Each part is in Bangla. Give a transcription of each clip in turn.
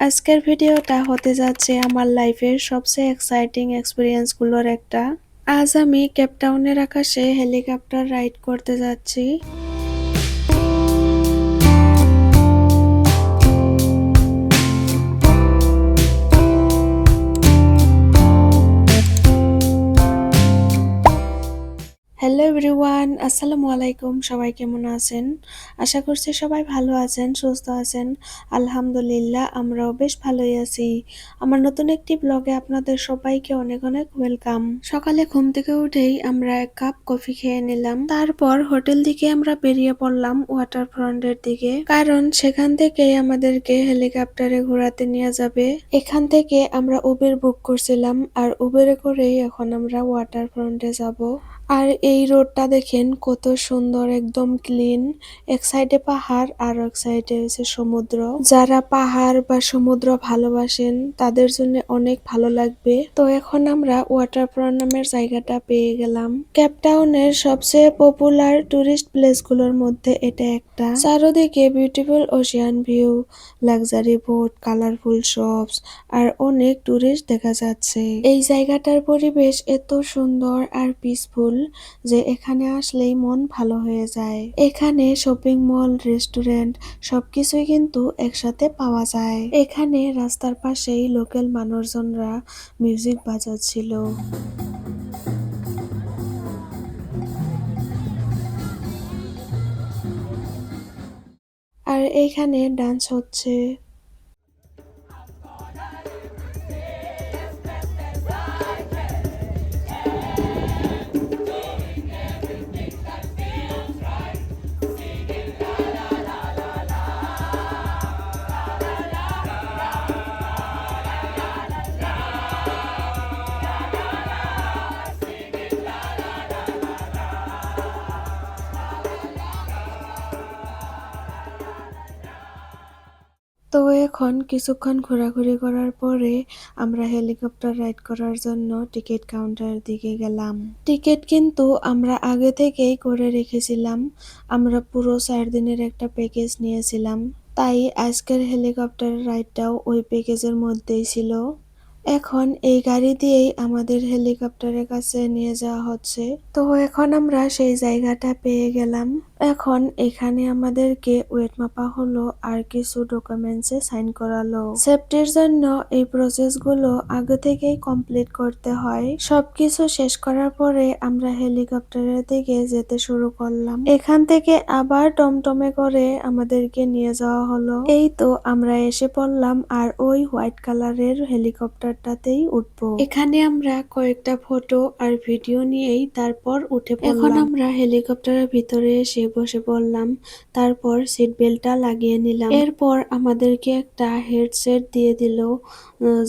আজকের ভিডিওটা হতে যাচ্ছে আমার লাইফের সবচেয়ে এক্সাইটিং এক্সপিরিয়েন্সগুলোর একটা। আজ আমি কেপটাউনের আকাশে হেলিকপ্টার রাইড করতে যাচ্ছি। হ্যালো এভরিওয়ান, আসসালামু আলাইকুম। সবাই কেমন আছেন? আশা করছি সবাই ভালো আছেন, সুস্থ আছেন। আলহামদুলিল্লাহ, আমরাও বেশ ভালোই আছি। আমার নতুন একটি ব্লগে আপনাদের সবাইকে অনেক অনেক ওয়েলকাম। সকালে ঘুম থেকে উঠেই আমরা এক কাপ কফি খেয়ে নিলাম। তারপর হোটেল থেকে আমরা বেরিয়ে পড়লাম ওয়াটার ফ্রন্টের দিকে, কারণ সেখান থেকেই আমাদেরকে হেলিকপ্টারে ঘোরাতে নিয়ে যাবে। এখান থেকে আমরা উবের বুক করছিলাম, আর উবেরে করেই এখন আমরা ওয়াটার ফ্রন্টে যাব। আর এই রোডটা দেখেন কত সুন্দর, একদম ক্লিন। এক সাইডে পাহাড় আর এক সাইডে হচ্ছে সমুদ্র। যারা পাহাড় বা সমুদ্র ভালোবাসেন তাদের জন্য অনেক ভালো লাগবে। তো এখন আমরা ওয়াটারফ্রন্ট নামের জায়গাটা পেয়ে গেলাম। কেপটাউনের সবচেয়ে পপুলার টুরিস্ট প্লেসগুলোর মধ্যে এটা একটা। চারদিকে beautiful ocean view, luxury boat, colourful shops আর অনেক টুরিস্ট দেখা যাচ্ছে। এই জায়গাটার পরিবেশ এত সুন্দর আর পিসফুল যে এখানে আসলেই মন ভালো হয়ে যায়। এখানে শপিং মল, রেস্টুরেন্ট সবকিছুই কিন্তু একসাথে পাওয়া যায়। এখানে রাস্তার পাশেই লোকাল মানুষজনরা মিউজিক বাজাচ্ছিল। আর এইখানে ডান্স হচ্ছে। তো এখন কিছুক্ষণ ঘোরাঘুরি করার পরে আমরা হেলিকপ্টার রাইড করার জন্য টিকিট কাউন্টারের দিকে গেলাম। টিকিট কিন্তু আমরা আগে থেকেই করে রেখেছিলাম। আমরা পুরো 4 দিনের একটা প্যাকেজ নিয়েছিলাম, তাই আজকের হেলিকপ্টার রাইডটাও ওই প্যাকেজের মধ্যেই ছিল। এখন এই গাড়ি দিয়েই আমাদের হেলিকপ্টারের কাছে নিয়ে যাওয়া হচ্ছে। তো এখন আমরা সেই জায়গাটা পেয়ে গেলাম। এখন এখানে আমাদেরকে ওয়েট মাপা হলো আর কিছু ডকুমেন্টসে সাইন করালো। সেফটির জন্য এই প্রসেসগুলো আগে থেকেই কমপ্লিট করতে হয়। সবকিছু শেষ করার পরে আমরা হেলিকপ্টারের দিকে যেতে শুরু করলাম। এখান থেকে আবার টমটমে করে আমাদেরকে নিয়ে যাওয়া হলো। এই তো আমরা এসে পড়লাম আর ওই হোয়াইট কালারের হেলিকপ্টারটাতেই উঠবো। এখানে আমরা কয়েকটা ফটো আর ভিডিও নিয়েই তারপর উঠে পড়লাম। এখন আমরা হেলিকপ্টারের ভিতরে এসে বসে পড়লাম। তারপর সিট বেল্টটা লাগিয়ে নিলাম। এরপর আমাদেরকে একটা হেডসেট দিয়ে দিল,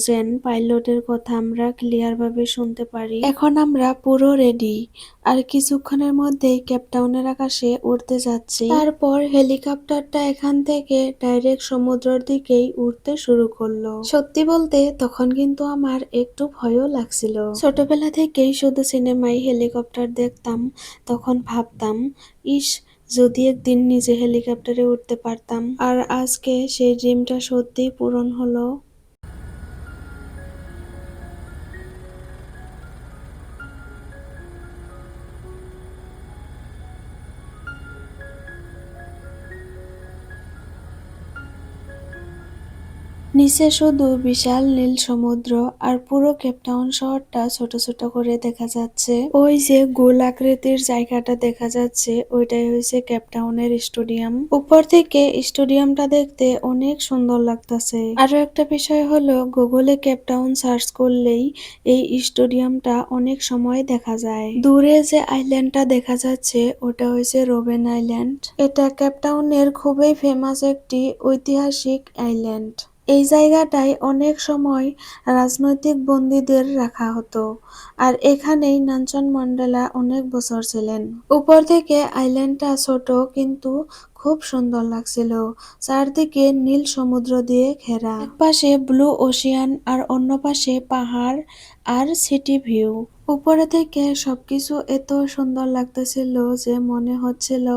যেন পাইলটের কথা আমরা ক্লিয়ার ভাবে শুনতে পারি। এখন আমরা পুরো রেডি, আর কিছুক্ষণের মধ্যেই কেপটাউনের আকাশে উড়তে যাচ্ছি। তারপর হেলিকপ্টারটা এখান থেকে ডাইরেক্ট সমুদ্রের দিকেই উড়তে শুরু করলো। সত্যি বলতে তখন কিন্তু আমার একটু ভয়ও লাগছিল। ছোটবেলা থেকেই শুধু সিনেমায় হেলিকপ্টার দেখতাম, তখন ভাবতাম, ইস, যদি একদিন নিজে হেলিকপ্টারে উঠতে পারতাম। আর আজকে সেই ড্রিমটা সত্যিই পূরণ হলো। নিচে শুধু বিশাল নীল সমুদ্র, আর পুরো কেপটাউন শহরটা ছোট ছোট করে দেখা যাচ্ছে। ওই যে গোল আকৃতির জায়গাটা দেখা যাচ্ছে, ওইটাই হয়েছে কেপটাউনের স্টেডিয়াম। উপর থেকে স্টেডিয়ামটা দেখতে অনেক সুন্দর লাগতেছে। আরো একটা বিষয় হলো, গুগলে কেপটাউন সার্চ করলেই এই স্টেডিয়ামটা অনেক সময় দেখা যায়। দূরে যে আইল্যান্ডটা দেখা যাচ্ছে ওটা হয়েছে রোবেন আইল্যান্ড। এটা কেপটাউনের খুবই ফেমাস একটি ঐতিহাসিক আইল্যান্ড। এই জায়গাটায় অনেক সময় রাজনৈতিক বন্দীদের রাখা হতো, আর এখানেই নেলসন ম্যান্ডেলা অনেক বছর ছিলেন। উপর থেকে আইল্যান্ডটা ছোট কিন্তু খুব সুন্দর লাগছিল। চারদিকে নীল সমুদ্র দিয়ে ঘেরা, এক পাশে ব্লু ওশিয়ান আর অন্য পাশে পাহাড় আর সিটি ভিউ। উপরে থেকে সবকিছু এত সুন্দর লাগতেছিল যে মনে হচ্ছিল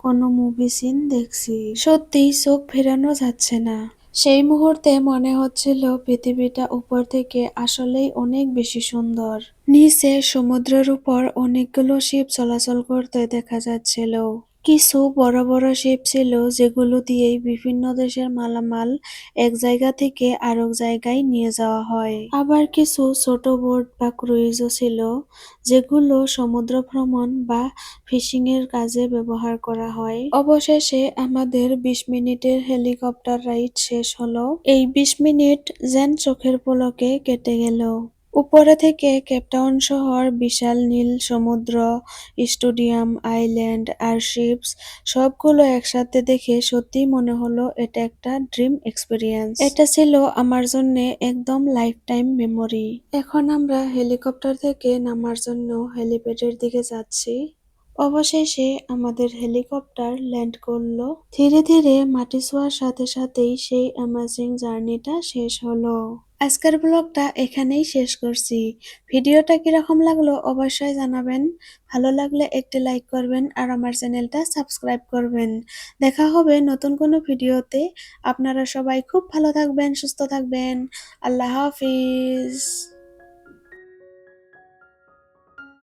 কোনো মুভি সিন দেখছি। সত্যি চোখ ফেরানো যাচ্ছে না। সেই মুহূর্তে মনে হচ্ছিল পৃথিবীটা উপর থেকে আসলেই অনেক বেশি সুন্দর। নিচে সমুদ্রের উপর অনেকগুলো শিপ চলাচল করতে দেখা যাচ্ছিল। কিছু বড় বড় শিপ ছিল যেগুলো দিয়েই বিভিন্ন দেশের মালামাল এক জায়গা থেকে আরেক জায়গায় নিয়ে যাওয়া হয়। আবার কিছু ছোট বোট বা ক্রুইজও ছিল যেগুলো সমুদ্র ভ্রমণ বা ফিশিং এর কাজে ব্যবহার করা হয়। অবশেষে আমাদের ২০ মিনিটের হেলিকপ্টার রাইড শেষ হলো। এই ২০ মিনিট যেন চোখের পলকে কেটে গেল। উপরে থেকে কেপটাউন শহর, বিশাল নীল সমুদ্র, স্টেডিয়াম, আইল্যান্ড আর শিপস সবগুলো একসাথে দেখে সত্যিই মনে হলো এটা একটা ড্রিম এক্সপিরিয়েন্স। এটা ছিল আমার জন্য একদম লাইফ টাইম মেমোরি। এখন আমরা হেলিকপ্টার থেকে নামার জন্য হেলিপ্যাডের দিকে যাচ্ছি। অবশেষে আমাদের হেলিকপ্টার ল্যান্ড করলো। ধীরে ধীরে মাটি ছোঁয়ার সাথে সাথেই সেই অ্যামেজিং জার্নিটা শেষ হলো। আজকের ব্লগটা এখানেই শেষ করছি। ভিডিওটা কিরকম লাগলো অবশ্যই জানাবেন। ভালো লাগলে একটি লাইক করবেন আর আমার চ্যানেলটা সাবস্ক্রাইব করবেন। দেখা হবে নতুন কোনো ভিডিওতে। আপনারা সবাই খুব ভালো থাকবেন, সুস্থ থাকবেন। আল্লাহ হাফিজ।